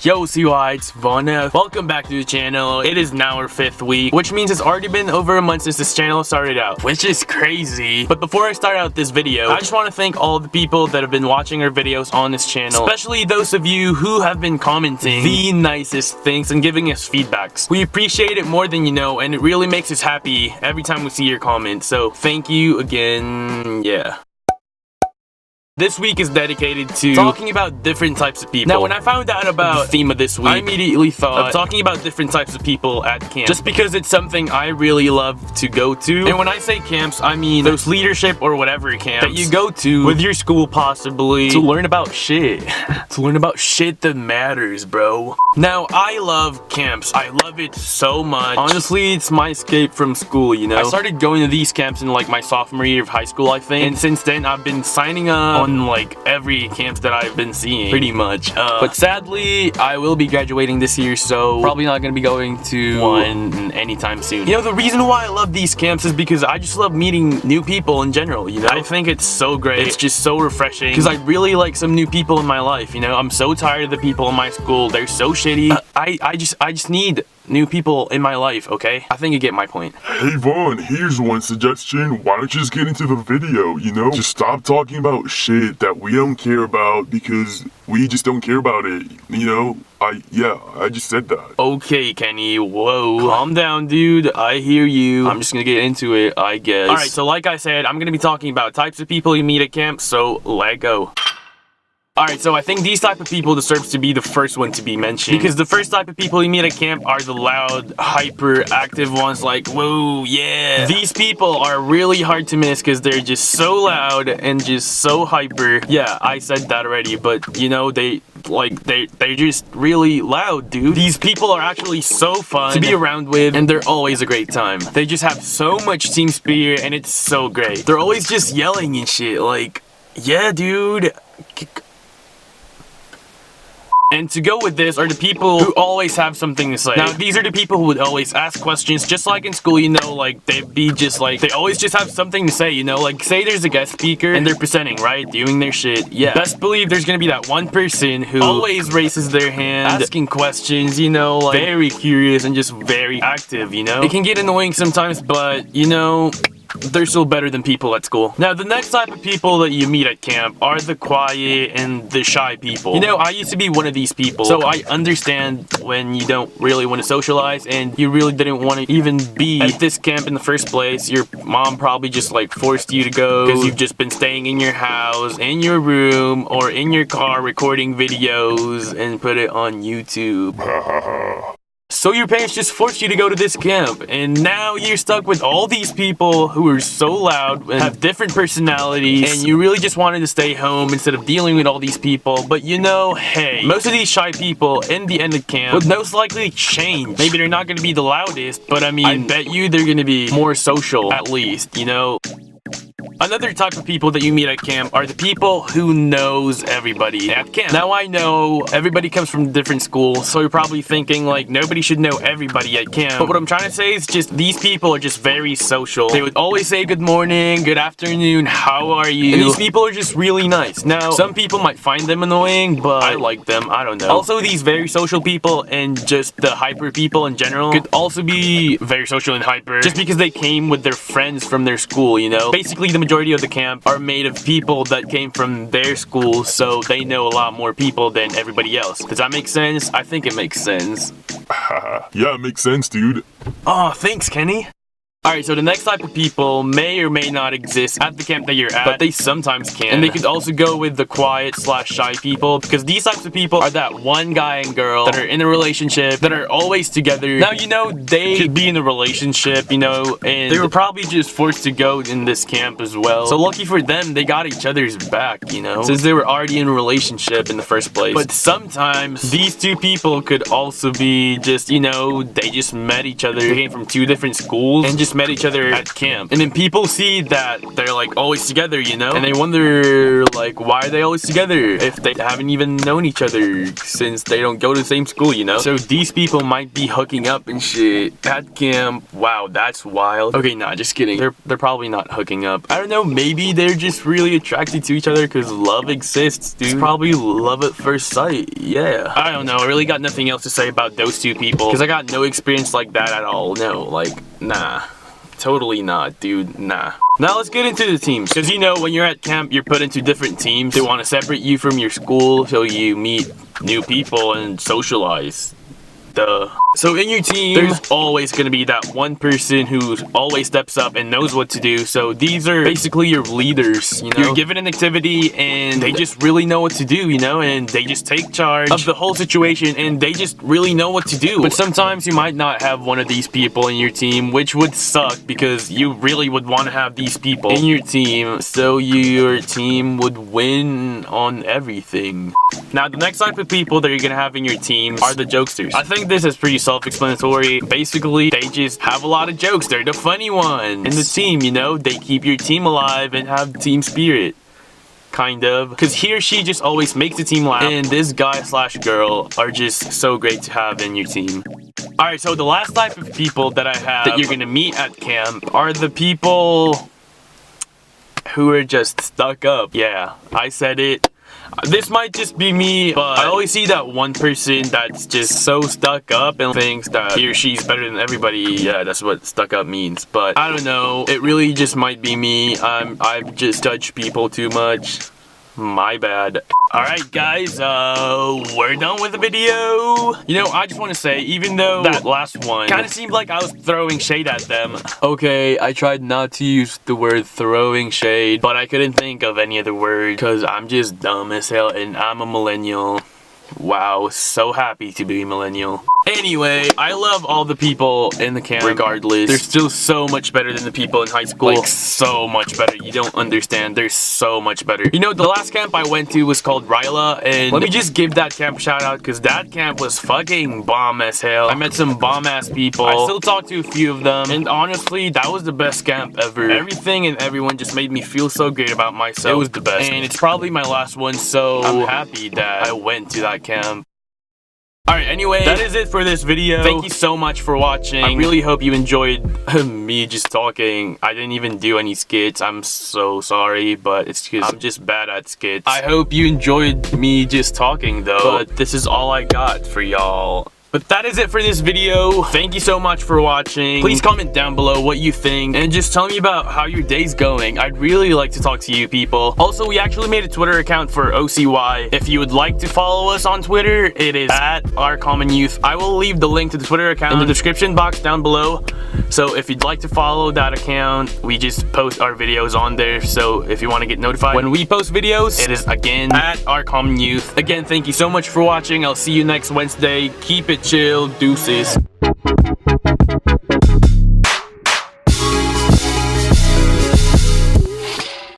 Yo CY, it's vaughnEff. Welcome back to the channel. It is now our 5th week, which means it's already been over a month since this channel started out, which is crazy. But before I start out this video, I just want to thank all the people that have been watching our videos on this channel, especially those of you who have been commenting the nicest things and giving us feedbacks. We appreciate it more than you know, and it really makes us happy every time we see your comments. So thank you again. Yeah. This week is dedicated to talking about different types of people. Now, when I found out about the theme of this week, I immediately thought of talking about different types of people at camp. Just because it's something I really love to go to. And when I say camps, I mean those leadership or whatever camps that you go to with your school possibly to learn about shit. To learn about shit that matters, bro. Now, I love camps. I love it so much. Honestly, it's my escape from school, you know? I started going to these camps in like my sophomore year of high school, I think. And since then, I've been signing up on like every camp that I've been seeing, pretty much. But sadly, I will be graduating this year, so probably not gonna be going to one anytime soon. You know, the reason why I love these camps is because I just love meeting new people in general, you know? I think it's so great. It's just so refreshing because I really like some new people in my life, you know? I'm so tired of the people in my school. They're so shitty. I just need new people in my life, okay? I think you get my point. Hey Vaughn, here's one suggestion. Why don't you just get into the video, you know? Just stop talking about shit that we don't care about because we just don't care about it, you know? I just said that. Okay, Kenny, whoa. Calm down, dude. I hear you. I'm just gonna get into it, I guess. Alright, so like I said, I'm gonna be talking about types of people you meet at camp, so let go. Alright, so I think these type of people deserves to be the first one to be mentioned. Because the first type of people you meet at camp are the loud, hyper-active ones like, whoa, yeah. These people are really hard to miss because they're just so loud and just so hyper. Yeah, I said that already, but you know, they're just really loud, dude. These people are actually so fun to be around with, and they're always a great time. They just have so much team spirit, and it's so great. They're always just yelling and shit, like, yeah, dude. And to go with this are the people who always have something to say. Now, these are the people who would always ask questions, just like in school, you know, like, they'd be just like, they always just have something to say, you know, like, say there's a guest speaker, and they're presenting, right, doing their shit, yeah. Best believe there's gonna be that one person who always raises their hand, asking questions, you know, like, very curious and just very active, you know? It can get annoying sometimes, but, you know, they're still better than people at school. Now, the next type of people that you meet at camp are the quiet and the shy people. You know, I used to be one of these people, so I understand when you don't really want to socialize and you really didn't want to even be at this camp in the first place. Your mom probably just like forced you to go because you've just been staying in your house, in your room, or in your car recording videos and put it on YouTube. So your parents just forced you to go to this camp, and now you're stuck with all these people who are so loud and have different personalities, and you really just wanted to stay home instead of dealing with all these people. But you know, hey, most of these shy people in the end of camp would most likely change. Maybe they're not going to be the loudest, but I mean, I bet you they're going to be more social, at least, you know? Another type of people that you meet at camp are the people who knows everybody at camp. Now, I know everybody comes from different schools, so you're probably thinking like nobody should know everybody at camp. But what I'm trying to say is just these people are just very social. They would always say good morning, good afternoon, how are you? And these people are just really nice. Now, some people might find them annoying, but I like them, I don't know. Also, these very social people and just the hyper people in general could also be very social and hyper just because they came with their friends from their school, you know? Basically, the majority of the camp are made of people that came from their school, so they know a lot more people than everybody else. Does that make sense? I think it makes sense. Yeah, it makes sense, dude. Oh, thanks, Kenny. Alright, so the next type of people may or may not exist at the camp that you're at, but they sometimes can. And they could also go with the quiet / shy people, because these types of people are that one guy and girl that are in a relationship, that are always together. Now, you know, they could be in a relationship, you know, and they were probably just forced to go in this camp as well. So lucky for them, they got each other's back, you know, since they were already in a relationship in the first place. But sometimes these two people could also be just, you know, they just met each other, they came from two different schools, and just just met each other at camp. And then people see that they're like always together, you know? And they wonder like, why are they always together if they haven't even known each other since they don't go to the same school, you know? So these people might be hooking up and shit at camp. Wow, that's wild. Okay, nah, just kidding. They're probably not hooking up. I don't know, maybe they're just really attracted to each other because love exists, dude. It's probably love at first sight. Yeah. I don't know. I really got nothing else to say about those two people because I got no experience like that at all. No, like, nah. Totally not, dude. Nah. Now let's get into the teams. Because you know, when you're at camp, you're put into different teams. They want to separate you from your school so you meet new people and socialize. Duh. So in your team, there's always going to be that one person who always steps up and knows what to do. So these are basically your leaders, you know? You're given an activity and they just really know what to do, you know? And they just take charge of the whole situation and they just really know what to do. But sometimes you might not have one of these people in your team, which would suck because you really would want to have these people in your team so your team would win on everything. Now, the next type of people that you're going to have in your team are the jokesters. I think this is pretty self-explanatory. Basically, they just have a lot of jokes. They're the funny ones in the team, you know? They keep your team alive and have team spirit. Kind of. Because he or she just always makes the team laugh. And this guy slash girl are just so great to have in your team. Alright, so the last type of people that I have that you're going to meet at camp are the people who are just stuck up. Yeah, I said it. This might just be me, but I always see that one person that's just so stuck up and thinks that he or she's better than everybody. Yeah, that's what stuck up means. But I don't know. It really just might be me. I've just judged people too much. My bad. Alright guys, we're done with the video. You know, I just want to say, even though that last one kind of seemed like I was throwing shade at them. Okay, I tried not to use the word throwing shade, but I couldn't think of any other word because I'm just dumb as hell and I'm a millennial. Wow, so happy to be a millennial. Anyway, I love all the people in the camp regardless. They're still so much better than the people in high school. Like, so much better. You don't understand. They're so much better. You know, the last camp I went to was called Ryla, and let me just give that camp a shout out because that camp was fucking bomb as hell. I met some bomb ass people. I still talk to a few of them, and honestly, that was the best camp ever. Everything and everyone just made me feel so great about myself. It was the best. And it's probably my last one, so I'm happy that I went to that camp. Alright, anyway, that is it for this video. Thank you so much for watching. I really hope you enjoyed me just talking. I didn't even do any skits. I'm so sorry, but it's because I'm just bad at skits. I hope you enjoyed me just talking though, but this is all I got for y'all. But that is it for this video. Thank you so much for watching. Please comment down below what you think and just tell me about how your day's going. I'd really like to talk to you people. Also, we actually made a Twitter account for OCY. If you would like to follow us on Twitter, it is at @OurCommonYouth. I will leave the link to the Twitter account in the description box down below. So if you'd like to follow that account, we just post our videos on there. So if you want to get notified when we post videos, it is again at @OurCommonYouth. Again, thank you so much for watching. I'll see you next Wednesday. Keep it chill. Deuces.